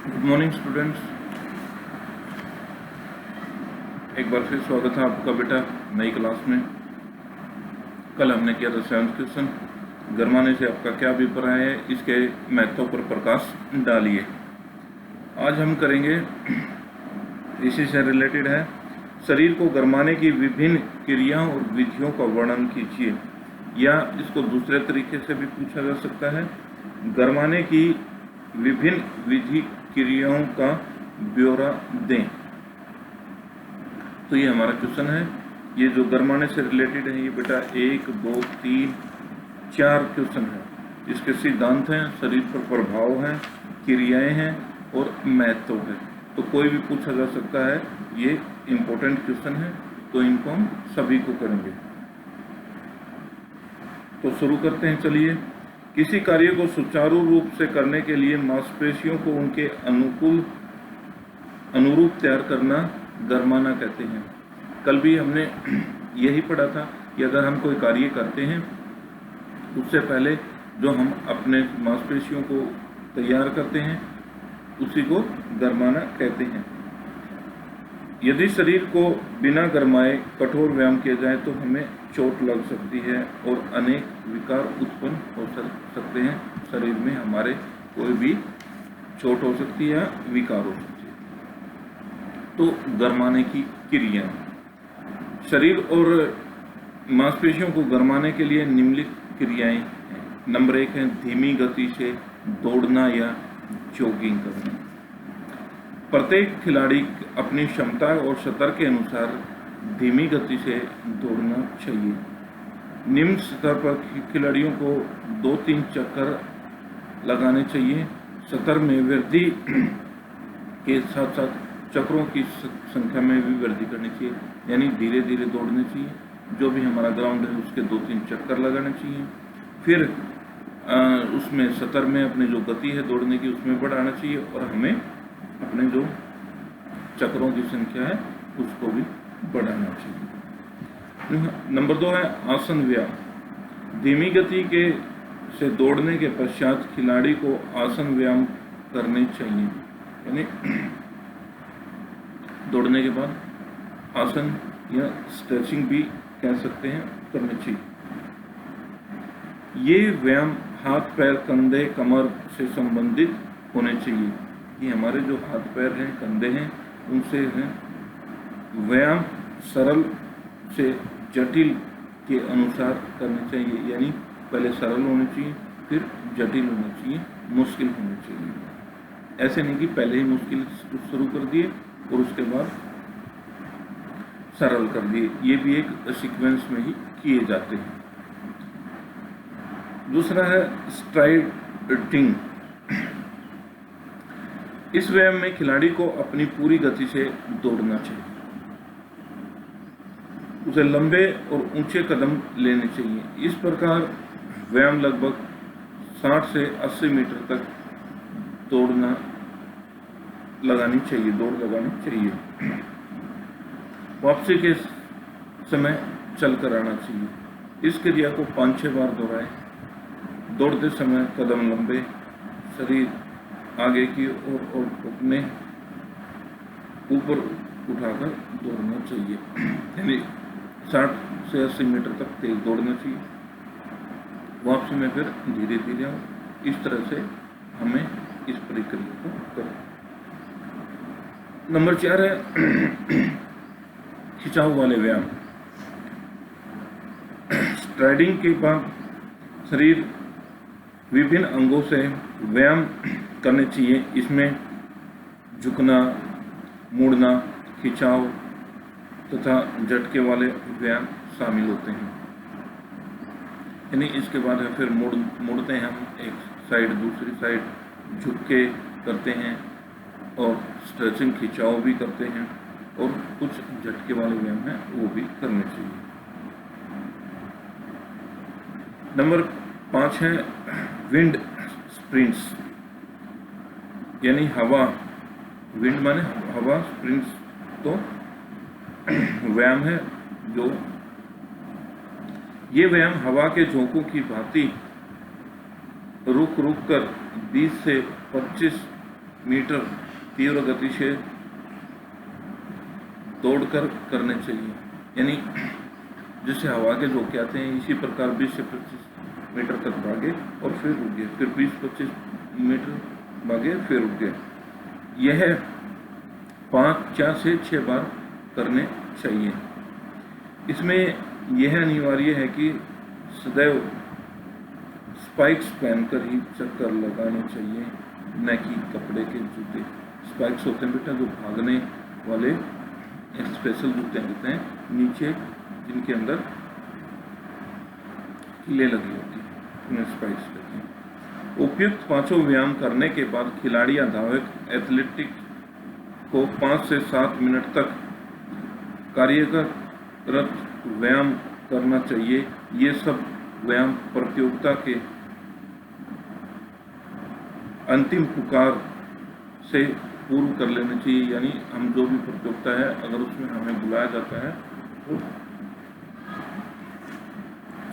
Good morning students, एक बार फिर स्वागत है आपका बेटा नई क्लास में। कल हमने किया था 7th क्वेश्चन, गरमाने से आपका क्या अभिप्राय है, इसके महत्व पर प्रकाश डालिए। आज हम करेंगे, इसी से रिलेटेड है, शरीर को गरमाने की विभिन्न क्रियाओं और विधियों का वर्णन कीजिए। या इसको दूसरे तरीके से भी पूछा जा सकता है, गरमाने की विभिन्न विधि क्रियाओं का ब्यौरा दें। तो ये हमारा क्वेश्चन है। ये जो गरमाने से रिलेटेड है, ये बेटा 1, 2, 3, 4 क्वेश्चन है। इसके सिद्धांत हैं, शरीर पर प्रभाव है, क्रियाएं हैं और महत्व है। तो कोई भी पूछा जा सकता है, ये इम्पोर्टेंट क्वेश्चन है, तो इनको हम सभी को करेंगे। तो शुरू करते हैं। चलिए, किसी कार्य को सुचारू रूप से करने के लिए मांसपेशियों को उनके अनुरूप तैयार करना गरमाना कहते हैं। कल भी हमने यही पढ़ा था कि अगर हम कोई कार्य करते हैं, उससे पहले जो हम अपने मांसपेशियों को तैयार करते हैं, उसी को गरमाना कहते हैं। यदि शरीर को बिना गरमाए कठोर व्यायाम किया जाए तो हमें चोट लग सकती है और अनेक विकार उत्पन्न हो सकते हैं। शरीर में हमारे कोई भी चोट हो सकती है या विकार हो सकती है। तो गरमाने की क्रिया, शरीर और मांसपेशियों को गरमाने के लिए निम्नलिखित क्रियाएं हैं। नंबर 1 है धीमी गति से दौड़ना या जॉगिंग करना। प्रत्येक खिलाड़ी अपनी क्षमता और स्तर के अनुसार धीमी गति से दौड़ना चाहिए। निम्न स्तर पर खिलाड़ियों को 2-3 चक्कर लगाने चाहिए। स्तर में वृद्धि के साथ साथ चक्रों की संख्या में भी वृद्धि करनी चाहिए, यानी धीरे धीरे दौड़ने चाहिए। जो भी हमारा ग्राउंड है उसके 2-3 चक्कर लगाने चाहिए। फिर उसमें स्तर में अपनी जो गति है दौड़ने की, उसमें बढ़ाना चाहिए और हमें अपने जो चक्रों की संख्या है उसको भी बढ़ाना चाहिए। नंबर 2 है आसन व्यायाम। धीमी गति के से दौड़ने के पश्चात खिलाड़ी को आसन व्यायाम करने चाहिए, यानी दौड़ने के बाद आसन या स्ट्रेचिंग भी कह सकते हैं, करनी चाहिए। ये व्यायाम हाथ, पैर, कंधे, कमर से संबंधित होने चाहिए। कि हमारे जो हाथ पैर हैं, कंधे हैं, उनसे हैं व्यायाम सरल से जटिल के अनुसार करने चाहिए, यानी पहले सरल होने चाहिए, फिर जटिल होने चाहिए, मुश्किल होने चाहिए। ऐसे नहीं कि पहले ही मुश्किल शुरू कर दिए और उसके बाद सरल कर दिए। ये भी एक सीक्वेंस में ही किए जाते हैं। दूसरा है स्ट्राइडिंग। इस व्यायाम में खिलाड़ी को अपनी पूरी गति से दौड़ना चाहिए। उसे लंबे और ऊंचे कदम लेने चाहिए। इस प्रकार व्यायाम लगभग 60 से 80 मीटर तक दौड़ लगानी चाहिए। वापसी के समय चलकर आना चाहिए। इस क्रिया को 5-6 बार दोहराएं। दौड़ते समय कदम लंबे, शरीर आगे की ओर और घुटने ऊपर उठाकर दौड़ना चाहिए, यानी 60 से 80 मीटर तक तेज दौड़ना चाहिए। वापसी में फिर धीरे धीरे आओ। इस तरह से हमें इस प्रक्रिया को करें। नंबर 4 है खिंचाव वाले व्यायाम। स्ट्राइडिंग के बाद शरीर विभिन्न अंगों से व्यायाम करने चाहिए। इसमें झुकना, मुड़ना, खिंचाव तथा झटके वाले व्यायाम शामिल होते हैं। यानी इसके बाद है फिर मुड़ते हैं हम एक साइड दूसरी साइड, झुक के करते हैं और स्ट्रेचिंग खिंचाव भी करते हैं और कुछ झटके वाले व्यायाम हैं वो भी करने चाहिए। नंबर 5 है विंड स्प्रिंट्स, यानी हवा, विंड माने हवा, स्प्रिंट्स तो व्यायाम है। जो ये व्यायाम हवा के झोंकों की भांति रुक रुक कर 20 से 25 मीटर तीव्र गति से दौड़कर करने चाहिए, यानी जैसे हवा के झोंके आते हैं इसी प्रकार 20 से 25 मीटर तक भागे और फिर रुक गए, फिर 20-25 मीटर भागे फिर रुक गए। यह 5 से 6 बार करने चाहिए। इसमें यह अनिवार्य है कि सदैव स्पाइक्स पहनकर ही चक्कर लगाने चाहिए, न कि कपड़े के जूते। स्पाइक्स होते हैं बेटा जो भागने वाले स्पेशल जूते होते हैं, नीचे जिनके अंदर कीलें लगी होती हैं, उन्हें स्पाइक्स कहते हैं। उपयुक्त 5 व्यायाम करने के बाद खिलाड़ी या धावक एथलेटिक को 5 से 7 मिनट तक कार्यरत व्यायाम करना चाहिए। ये सब व्यायाम प्रतियोगिता के अंतिम पुकार से पूर्व कर लेने चाहिए, यानी हम जो भी प्रतियोगिता है अगर उसमें हमें बुलाया जाता है तो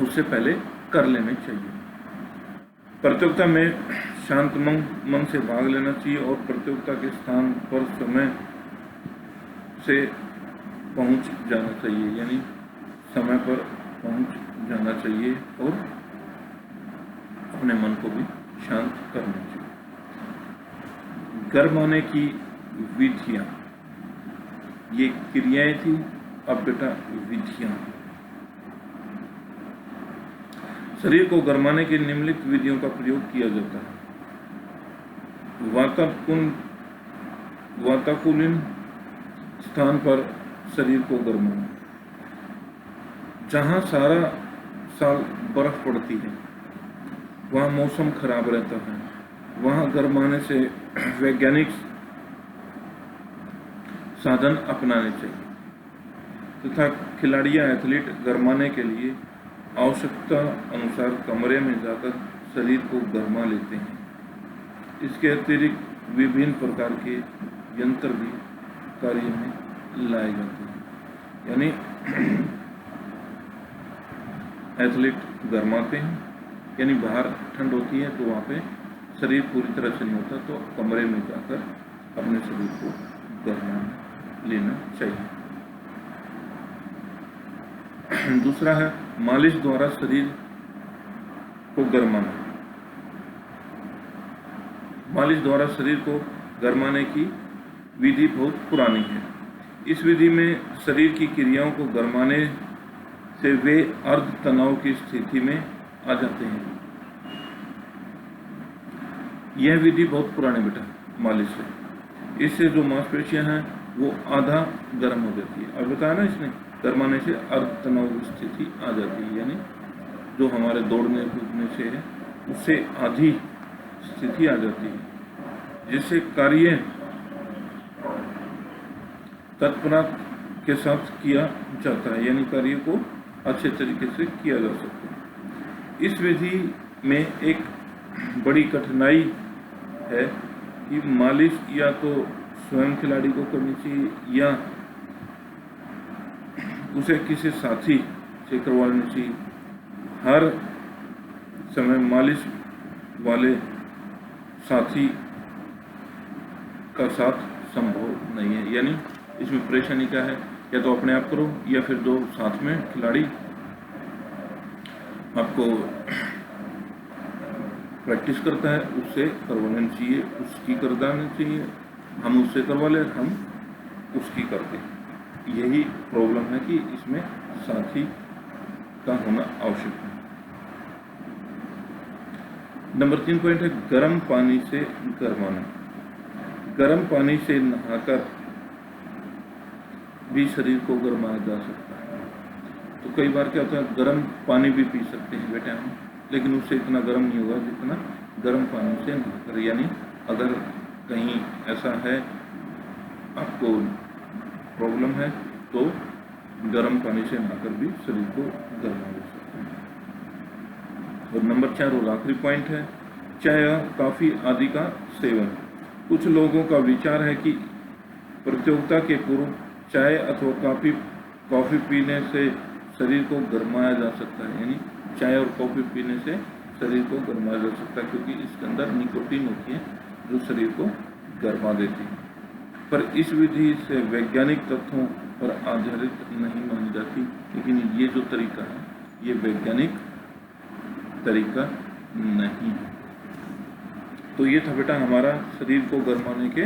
उससे पहले कर लेने चाहिए। प्रतियोगिता में शांत मन से भाग लेना चाहिए और प्रतियोगिता के स्थान पर समय से पहुंच जाना चाहिए, यानी समय पर पहुंच जाना चाहिए और अपने मन को भी शांत करना चाहिए। गरमाने की विधियां, ये क्रियाएं थी, अब बेटा विधियां। शरीर को गरमाने के निम्नलिखित विधियों का प्रयोग किया जाता है। वाताकुलिन स्थान पर शरीर को गरमाना, जहां सारा साल बर्फ पड़ती है, वहां मौसम खराब रहता है, वहां गरमाने से वैज्ञानिक साधन अपनाने चाहिए तथा खिलाड़ी या एथलीट गरमाने के लिए आवश्यकता अनुसार कमरे में जाकर शरीर को गरमा लेते हैं। इसके अतिरिक्त विभिन्न प्रकार के यंत्र भी कार्य में लाए जाते हैं, यानी एथलीट गरमाते हैं, यानी बाहर ठंड होती है तो वहाँ पे शरीर पूरी तरह से नहीं होता, तो कमरे में जाकर अपने शरीर को गरमा लेना चाहिए। दूसरा है मालिश द्वारा शरीर को गरमाना। मालिश द्वारा शरीर को गरमाने की विधि बहुत पुरानी है। इस विधि में शरीर की क्रियाओं को गरमाने से वे अर्ध तनाव की स्थिति में आ जाते हैं। यह विधि बहुत पुराने बेटा मालिश है। इससे जो मांसपेशियां हैं वो आधा गर्म हो जाती है। और बताया ना इसने, गरमाने से अर्ध तनाव की स्थिति आ जाती है, यानी जो हमारे दौड़ने कूदने से है उससे आधी स्थिति आ जाती है, जिससे कार्य तत्परता के साथ किया जाता है, यानी कार्य को अच्छे तरीके से किया जा सकता है। इस विधि में एक बड़ी कठिनाई है कि मालिश या तो स्वयं खिलाड़ी को करनी चाहिए या उसे किसी साथी से करवा लेनी चाहिए। हर समय मालिश वाले साथी का साथ संभव नहीं है, यानी इसमें परेशानी क्या है, या तो अपने आप करो या फिर जो साथ में खिलाड़ी आपको प्रैक्टिस करता है उससे करवा लेना चाहिए, उसकी करवानी चाहिए। हम उससे करवा ले, हम उसकी करते हैं। यही प्रॉब्लम है कि इसमें साथी का होना आवश्यक है। नंबर 3 पॉइंट है गर्म पानी से गरमाना। गर्म पानी से नहाकर भी शरीर को गरमाया जा सकता है। तो कई बार क्या होता है, गर्म पानी भी पी सकते हैं बेटे हम, लेकिन उससे इतना गर्म नहीं होगा जितना गर्म पानी से नहाकर। यानी अगर कहीं ऐसा है आपको प्रॉब्लम है तो गर्म पानी से नहाकर भी शरीर को गर्मा हो सकते हैं। और नंबर 4 और आखिरी पॉइंट है चाय या कॉफ़ी आदि का सेवन। कुछ लोगों का विचार है कि प्रतियोगिता के पूर्व चाय अथवा कॉफ़ी पीने से शरीर को गरमाया जा सकता है, यानी चाय और कॉफ़ी पीने से शरीर को गरमाया जा सकता है, क्योंकि इसके अंदर निकोटीन होती है जो शरीर को गरमा देती है, पर इस विधि से वैज्ञानिक तथ्यों पर आधारित नहीं मानी जाती। लेकिन ये जो तरीका है ये वैज्ञानिक तरीका नहीं है। तो ये था बेटा हमारा शरीर को गरमाने के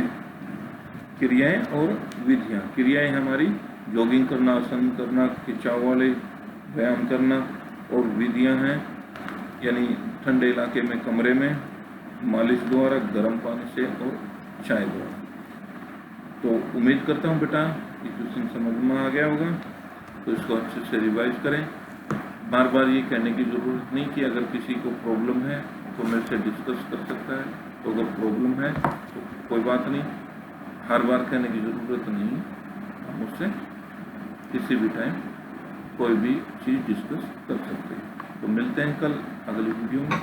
क्रियाएं और विधियां। क्रियाएं हमारी जॉगिंग करना, आसन करना, खिंचाव वाले व्यायाम करना, और विधियां हैं यानी ठंडे इलाके में कमरे में मालिश द्वारा, गर्म पानी से और चाय द्वारा। तो उम्मीद करता हूँ बेटा ये क्वेश्चन समझ में आ गया होगा। तो इसको अच्छे से रिवाइज करें। बार बार ये कहने की ज़रूरत नहीं कि अगर किसी को प्रॉब्लम है तो मेरे से डिस्कस कर सकता है। तो अगर प्रॉब्लम है तो कोई बात नहीं, हर बार कहने की ज़रूरत नहीं है, हम मुझसे किसी भी टाइम कोई भी चीज़ डिस्कस कर सकते हैं। तो मिलते हैं कल अगली वीडियो में।